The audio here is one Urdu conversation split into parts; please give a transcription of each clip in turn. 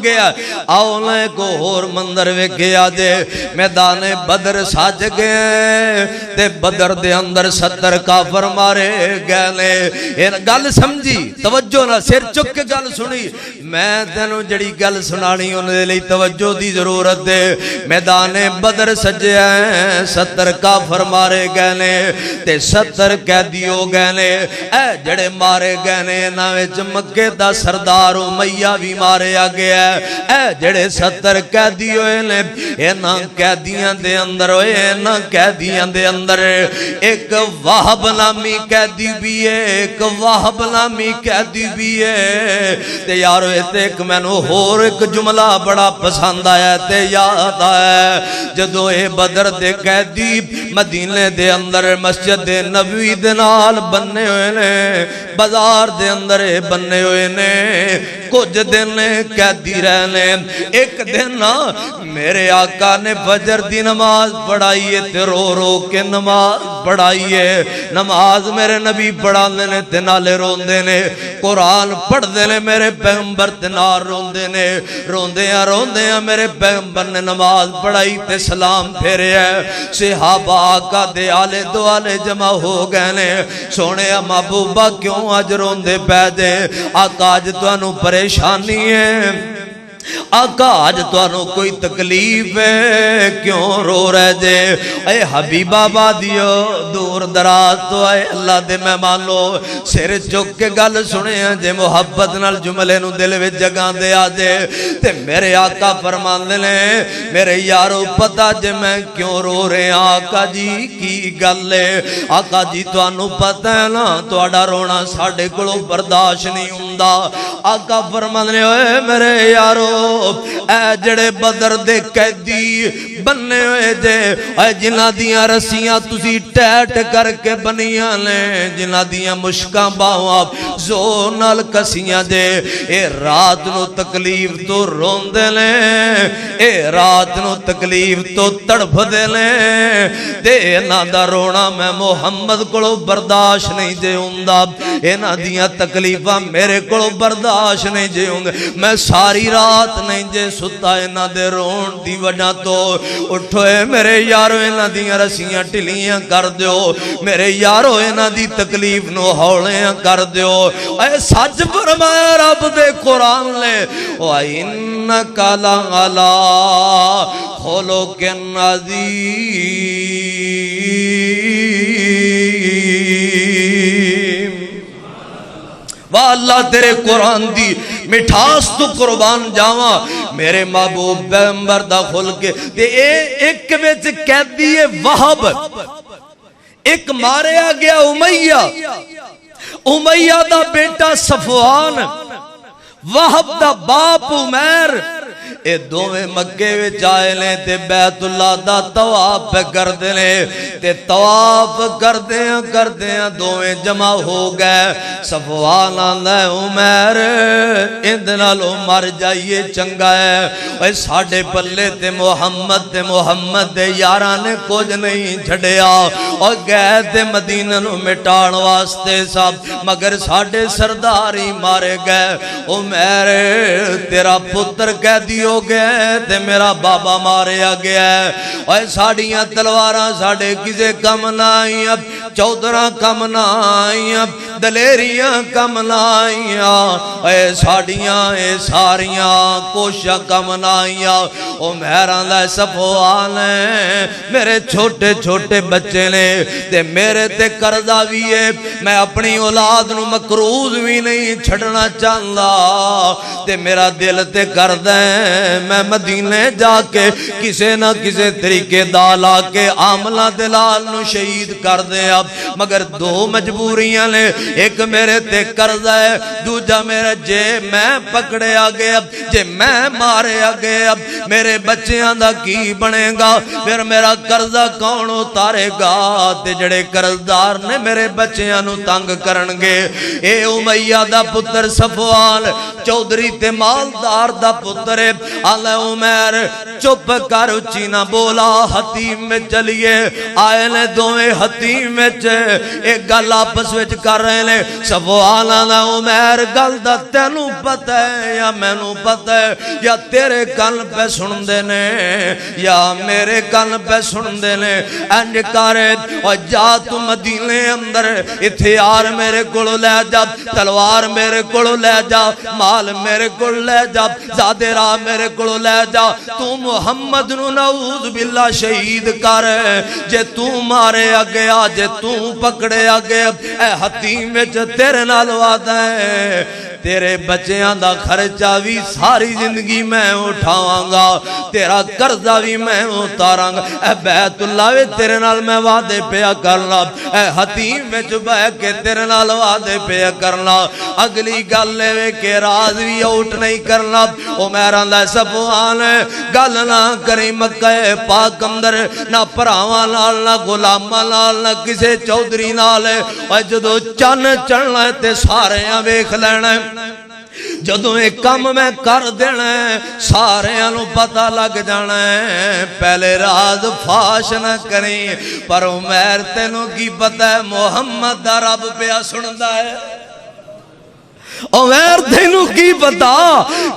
گیا آؤلے کو اور مندر ویکھیا جے میدان بدر سج گئے تے بدر دے اندر 70 کافر مارے گئے نے گل سمجھی توجہ نہ سر چک کے گل سنی میں تینوں جڑی گل سنانی انہوں دے لئی توجہ دی ضرورت دے میدان بدر سجیا 70 کافر مارے گئے نے تے 70 قیدی ہو گئے نے اے جڑے مارے گئے نے انہاں وچ مکے دا سردار امیہ بھی مارے آ گیا اے جڑے 70 قیدی ہوئے نے اینا قیدیاں دے اندر ہوئے اینا قیدیاں دے اندر ایک وہب نامی قیدی بھی ہے ایک وہب نامی قیدی بھی ہے تے یارو تے ایک میں نو ہور ایک جملہ بڑا پسند آیا تے یاد آیا جدو اے بدر دے قیدی مدینے دے اندر مسجد نبوی دے نال بننے ہوئے نے بازار دے اندر بننے ہوئے نے کچھ دن قیدی رہنے ایک دن میرے آقا نے فجر دی نماز پڑھائی ہے تے رو رو کے نماز پڑھائی ہے نماز میرے نبی پڑھا دینے تے نالے رون دینے قرآن پڑھ دینے میرے پیغمبر تے نال رون دینے رون دیا میرے پیغمبر نے نماز پڑھائی تے سلام پھیرے ہے صحابہ آقا دے آلے دو آلے جمع ہو گئے نے سونے محبوبہ کیوں آج رون دے پیدے آقا آج تو انو پریشانی ہے آقا آج تو انو کوئی تکلیف ہے کیوں رو رہے جے اے حبیبہ بادیو دور دراز تو آئے اللہ دے مہمان لو سر چک کے گل سنے ہیں جے محبت نال جملے نو دل وچ جگہ دے آجے تے میرے آقا فرمان دے لیں میرے یارو پتہ جے میں کیوں رو رہے ہیں آقا جی کی گل ہے آقا جی تو انو پتہ ہے نا تو اڈا رونا ساڑے کلو برداشت نہیں ہوندہ آقا فرمان دے لیں میرے یارو اے جڑے بدر دے قیدی بننے ہوئے جے اے جنہ دیاں رسیاں تسی ٹیٹ کر کے بنیاں لیں جنہ دیاں مشکاں باواں زور نال کسیاں جے اے رات نو تکلیف تو رون دے لیں اے رات نو تکلیف تو تڑپ دے لیں تے اینا دا رونا میں محمد کلو برداشت نہیں جے ہوندہ اینا دیاں تکلیفاں میرے کلو برداشت نہیں جے ہوندے میں ساری رات نہیں جے ستا اینا دے رون دی وجہ تو اٹھو اے میرے یارو اینا دیاں رسیاں ٹلیاں کر دیو میرے یارو اینا دی تکلیف نو ہولیاں کر دیو اے سچ فرمایا رب دے قرآن لے وَإِنَّكَ لَعَلَىٰ خُلُقٍ عَظِيمٍ واہ اللہ تیرے قرآن دی مٹھاس تو قربان جاواں میرے محبوب پیغمبر دا خلق تے ایک وچ قیدی وہب ایک مارے آ گیا امیہ دا بیٹا صفوان وہب دا باپ عمیر اے دوویں مکے وچ آئے لیں تے بیت اللہ دا طواف پہ کر دے لیں تے طواف کر دیاں دوویں جمع ہو گئے صفوان آندہ عمیر اندنالو مر جائیے چنگا ہے اے ساڑھے پلے تے محمد دے یاران نے کچھ نہیں چھڑیا اور گئے تے مدینہ نو مٹان واسطے سب مگر ساڑھے سرداری مارے گئے عمیر تیرا پتر کہہ دیو ہو گئے تے میرا بابا مارے آ گیا ہے اور ساڑیاں تلواراں ساڑے کسے کم نائیاں چودراں کم نائیاں دلیریاں کم نائیاں اے ساڑیاں اے ساریاں کوشاں کم نائیاں او مہران لے صفوان ہے میرے چھوٹے چھوٹے بچے نے تے میرے تے قرضہ بھی ہے میں اپنی اولاد نو مقروض بھی نہیں چھڑنا چاہتا تے میرا دل تے قرضہ ہے میں مدینے جا کے کسے نہ کسے طریقے دالا کے عاملہ دلال نو شہید کر دے اب مگر دو مجبوریاں لے ایک میرے تے قرضہ ہے دوجہ میرے جے میں پکڑے آگے اب جے میں مارے آگے اب میرے بچیاں دا کی بنے گا پھر میرا قرضہ کون اتارے گا تے جڑے قرضدار نے میرے بچیاں نو تنگ کرنگے اے امیہ دا پتر صفوان چودھری تے مالدار دا پتر ہے آلہ عمر چپ کر اچھی نہ بولا حتیم میں چلیے آئے نے دوئے حتیم میں ایک گل آپس وچ کر رہے نے سوال آلہ عمر گل دا تینوں پتہ ہے یا میں نوں پتہ ہے یا تیرے کن پہ سن دینے یا میرے کن پہ سن دینے انج کرے اور جا تو مدینے اندر اتھیار میرے کولو لے جا تلوار میرے کولو لے جا مال میرے کولو لے جا زادے راہ میرے کولو لے جا تو محمد نو نعوذ باللہ شہید کر جے تو مارے آگیا جے تو پکڑے آگے اے حتیم وچ تیرے نال وعدہ ہے تیرے بچیاں دا خرچہ بھی ساری زندگی میں اٹھاواں گا تیرا قرضہ بھی میں اتاراں گا اے بیت اللہ وے تیرے نال میں وعدے پیا کرنا اے حتیم وچ بہ کے تیرے نال وعدے پیا کرنا اگلی گل لے کے راز بھی اوٹ نہیں کرنا او میرا دا صفوان گل نہ کری مکہ پاک اندر نہ پراواں نال نہ غلاماں نال نہ کسے چودھری نال او جدوں چن چڑھنا تے سارے ویکھ لینا جدوں ایک کم میں کر دینا سارے انہوں پتہ لگ جانا ہے پہلے راز فاش نہ کریں پر عمر تینوں کی پتہ ہے محمد دا رب پہ سندا ہے عمر تینوں کی پتا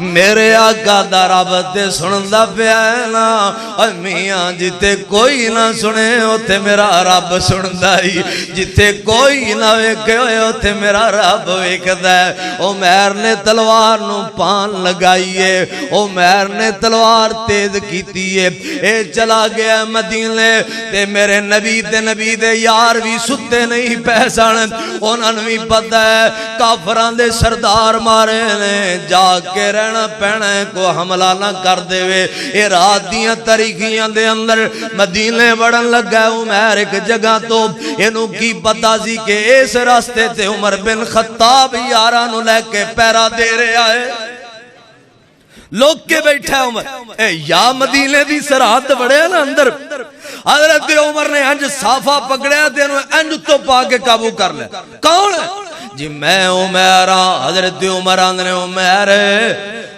میرے آقا دا رب تے سندا پیا ہے نا اور میاں جتے کوئی نہ سنے اوتھے میرا رب سندا ہی جتے کوئی نہ ویکھے ہوئے اوتھے میرا رب ویکھدا ہے عمر نے تلوار نو پان لگائیے عمر نے تلوار تیز کیتی ہے اے چلا گیا مدینے تے میرے نبی دے یار بھی ستے نہیں پہچان انہاں نوں بھی پتہ ہے کافراں دے سردار مارے نے جا کے رہنا پینا کو حملہ نہ کر دے وے اے رات دیاں تاریخیاں دے اندر مدینے بڑھن لگا عمر ایک جگہ تو انہوں کی پتہ سی کہ اس راستے تے عمر بن خطاب یاراں نوں لے کے پیرا دے رہے آئے لوگ کے بیٹھا ہے عمر اے یا مدینے دی سرحد بڑے نا اندر حضرت عمر نے انج صافہ پکڑیا تے انہوں انج تو پا کے قابو کر لے کون ہے جی میں عمر حضرت عمر آندھنے عمر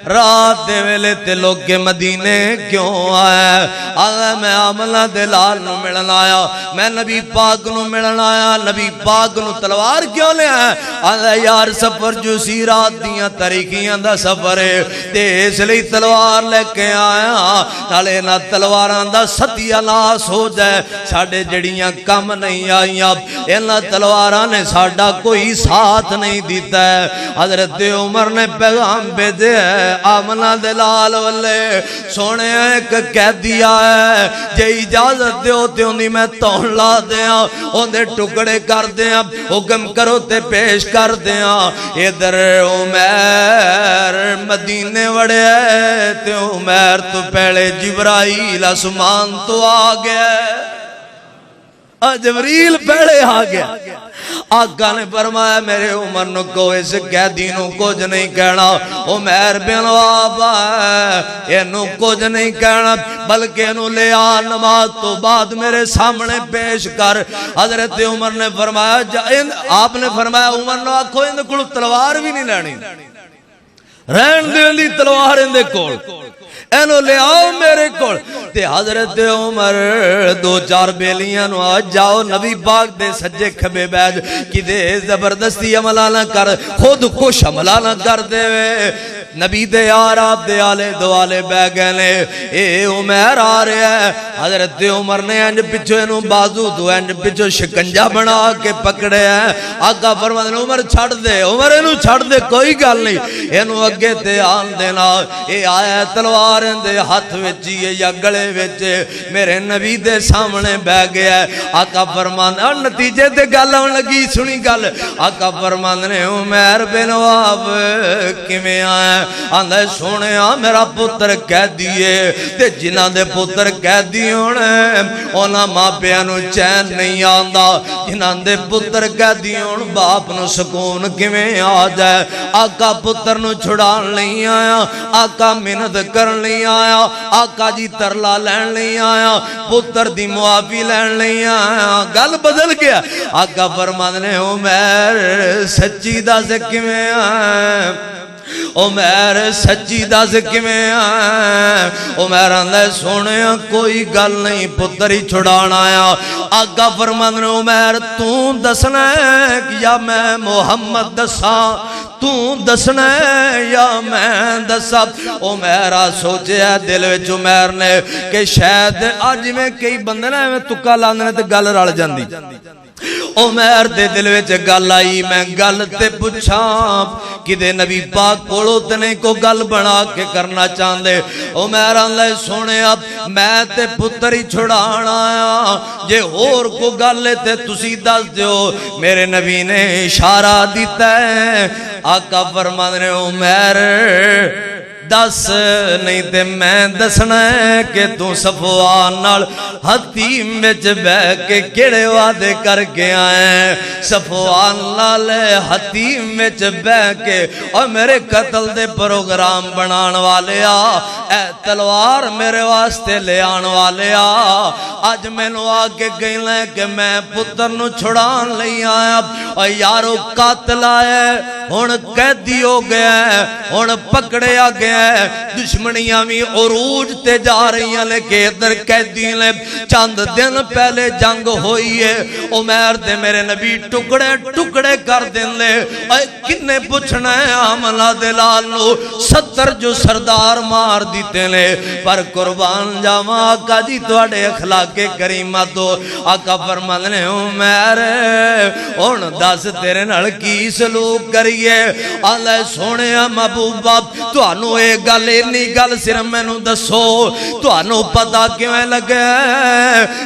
رات دے ویلے تے لوگ کے مدینے کیوں آئے آگا میں عاملہ دلال نو ملن آیا میں نبی پاک نو ملن آیا نبی پاک نو تلوار کیوں لے آئے آگا یار سفر جو سی رات دیاں تاریخیاں دا سفر ہے تے اس لئے تلوار لے کے آیا نالے نا تلواران دا ستیہ ناس ہو جائے ساڑھے جڑیاں کم نہیں آئیاں انہا تلواران نے ساڑھا کوئی ساتھ نہیں دیتا ہے حضرت عمر نے پیغام بھیجے ہے آمنہ دلال والے سونے ایک کہہ دیا ہے جے اجازت دے ہوتے انہی میں تون لا دیا انہیں ٹکڑے کر دیا حکم کرو تے پیش کر دیا ادھر عمر مدینے وڑے تے عمر تو پہلے جبرائیل اسمان تو آگیا جبریل پہلے آگیا آقا نے فرمایا میرے عمر نو کو اس قیدی نو کچھ نہیں کہنا عمر بن وابا ہے انو کچھ نہیں کہنا بلکہ انو لے آ نماز تو بعد میرے سامنے پیش کر حضرت عمر نے فرمایا آپ نے فرمایا عمر نو آکھو اندے کلو تلوار بھی نہیں لینی رہن دے لی تلوار اندے کول اینو لے آؤ میرے کول تے حضرت عمر دو چار بیلیاں نو آج جاؤ نبی پاک دے سجے کھبے بیج کی دے زبردستی عملہ نہ کر خود کش عملہ نہ کر دے وے نبی دے یار آپ دے آلے دو آلے بے گئنے اے عمر آ رہے ہیں حضرت عمر نے انج پچھو انہوں بازو دو انج پچھو شکنجہ بنا کے پکڑے ہیں آقا فرماتے ہیں عمر چھڑ دے عمر انہوں چھڑ دے کوئی گل نہیں انہوں اگے تے آن دینا اے آیا تلوار دے ہاتھ وچیے یا گلے وچے میرے نبی دے سامنے بے گیا ہے آقا فرماتے ہیں اور نتیجے تے گل آن لگی سنی گل آقا فرماتے ہیں عمر بن واب کمیں آئے آندھے سونے میرا پتر کہہ دیئے تے جنہ دے پتر کہہ دیئے اونا ماں پیانو چین نہیں آندھا جنہ دے پتر کہہ دیئے باپ نو سکون کمیں آ جائے آقا پتر نو چھڑان نہیں آیا آقا منت کرن نہیں آیا آقا جی ترلا لین نہیں آیا پتر دی معافی لین نہیں آیا گل بدل گیا آقا فرمانے عمر سچی دا سے کمیں آیا عمر سچی دس کیویں آ عمر آندا سونے کوئی گل نہیں پتر ہی چھڑانا آیا آقا فرماندے نے عمر تو دسنا ہے یا میں محمد دساں تو دسنا ہے یا میں دساں عمر سوچیا دل وچ عمر نے کہ شاید اج میں کئی بندے نے میں تکا لاندے نے تے گل رل جاندی عمر دے دل وچ گل آئی میں گل تے پچھاں کدے نبی پاک کولوں تے نہیں کو گل بنا کے کرنا چاہندے عمر آندا سونیا میں تے پتر ہی چھڑان آیا جے ہور کو گل تے تسی دس دیو میرے نبی نے اشارہ دیتا ہے آقا فرماندے نے عمر دس نہیں تے میں دسنا ہے کہ تو صفوان نال حتیم وچ بہ کے کیڑے وعدے کر کے آئے صفوان نال حتیم وچ بہ کے اور میرے قتل دے پروگرام بنان والے اے تلوار میرے واسطے لے آن والے اج مینوں آ کے گئے کہ میں پتر نو چھڑان لئی آیا اور یارو قاتل آیا ہن قیدی ہو گیا ہن پکڑیا گیا دشمنیاں بھی عروج تے جا رہی ہیں لیکن ادھر قیدی نے چند دن پہلے جنگ ہوئی ہے عمر دے میرے نبی ٹکڑے ٹکڑے کر دین لے اے کنے پوچھنا ہے حملہ دے لال نو 70 جو سردار مار دیتے نے پر قربان جاواں آقا جی تواڈے اخلاق کریمہ تو آقا فرماندے نے عمر ہن دس تیرے نال کی سلوک کریے اللہ سونیا محبوبا تانوں اے گل اینی گل صرف مینوں دسو تانوں پتہ کیویں لگے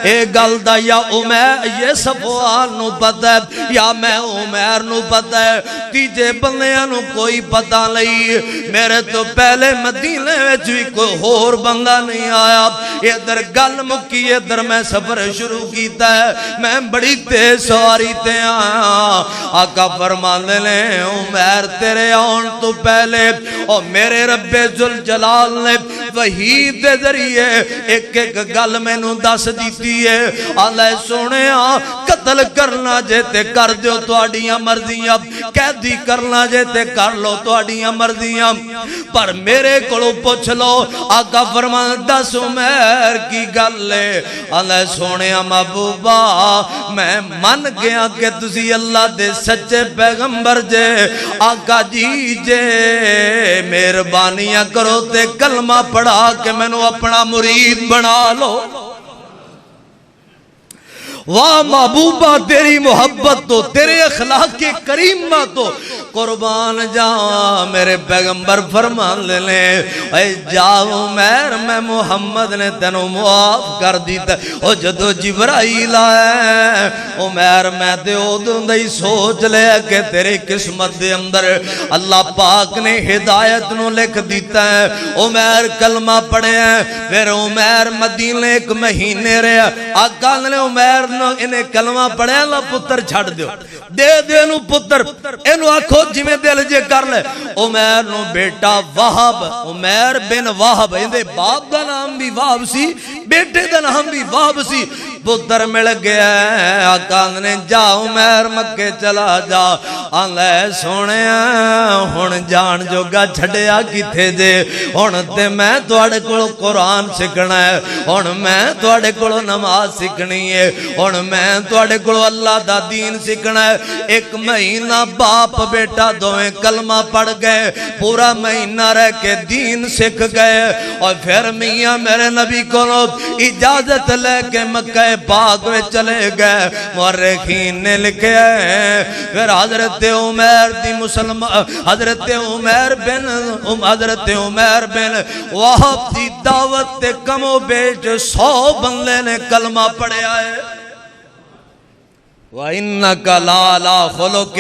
اے گل دا یا عمر یہ صفوان نو پتہ ہے یا میں عمر نو پتہ ہے تیجے بندیاں نو کوئی پتہ نہیں میرے تو پہلے مدینے وچ بھی کوئی ہور بندہ نہیں آیا ادھر گل مکی ادھر میں سفر شروع کیتا ہے میں بڑی تیز سواری تے آیا آقا فرماندے نے عمر تیرے آن تو پہلے اور میرے رب ذوالجلال نے وحی دے ذریعے ایک ایک گل مینوں دس دیتی ہے اللہ سونیا قتل کرنا جے تے کر دیو تواڈیاں مرضیاں قیدی کرنا جے تے کر لو تواڈیاں مرضیاں پر میرے کولوں پوچھ لو آقا فرماندا دس عمر کی گل ہے اللہ سونیا محبوبا میں من گیا کہ تسی اللہ دے سچے پیغمبر جے آقا جی جے مہربانیاں کرو تے کلمہ پڑھا کہ میں نو اپنا مرید بنا لو واہ محبوبہ تیری محبت تو تیرے اخلاق کریمہ تو قربان جاؤں میرے پیغمبر فرمان لے لے اے جاؤ میں محمد نے تینوں معاف کر دیتا او جدو جبرائیل آئے عمر میں تے اودوں دی سوچ لے کہ تیری قسمت دے اندر اللہ پاک نے ہدایت نو لکھ دیتا ہے عمر کلمہ پڑھے ہیں پھر عمر مدینے ایک مہینے رہا آقا نے عمر انہیں کلمہ پڑھے اللہ پتر چھڑ دیو دے نو پتر انہوں آکھو جی میں دل جے کر لے عمر نو بیٹا وہب عمر بن وہب اندے باپ دا نام بھی وہب سی بیٹے دا نام بھی وہب سی پتر مل گیا ہے آقا نے جا عمر مکے چلا جا اللہ سونے ہن جان جوگا چھڑیا کیتھے دے ہن تے میں تواڈے کولوں قرآن سکھنا ہے ہن میں تواڈے کولوں نماز سکھنی ہے ہن میں تواڈے کولوں اللہ دا دین سکھنا ہے ایک مہینہ باپ بیٹا دوویں کلمہ پڑھ گئے پورا مہینہ رہ کے دین سکھ گئے اور پھر میاں میرے نبی کولوں اجازت لے کے مکہ پاک میں چلے گئے مورخین نے لکھے ہیں پھر حضرت عمر دی مسلمان حضرت عمر بن وہب دی دعوت تے کم و بیش 100 بندے نے کلمہ پڑھے آئے وَإِنَّكَ لَعَلَىٰ خُلُقٍ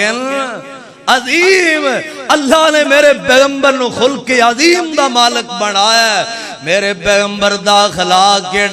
عظیم اللہ نے میرے پیغمبر نو خلق عظیم دا مالک بنایا ہے میرے پیغمبر دا اخلاق کے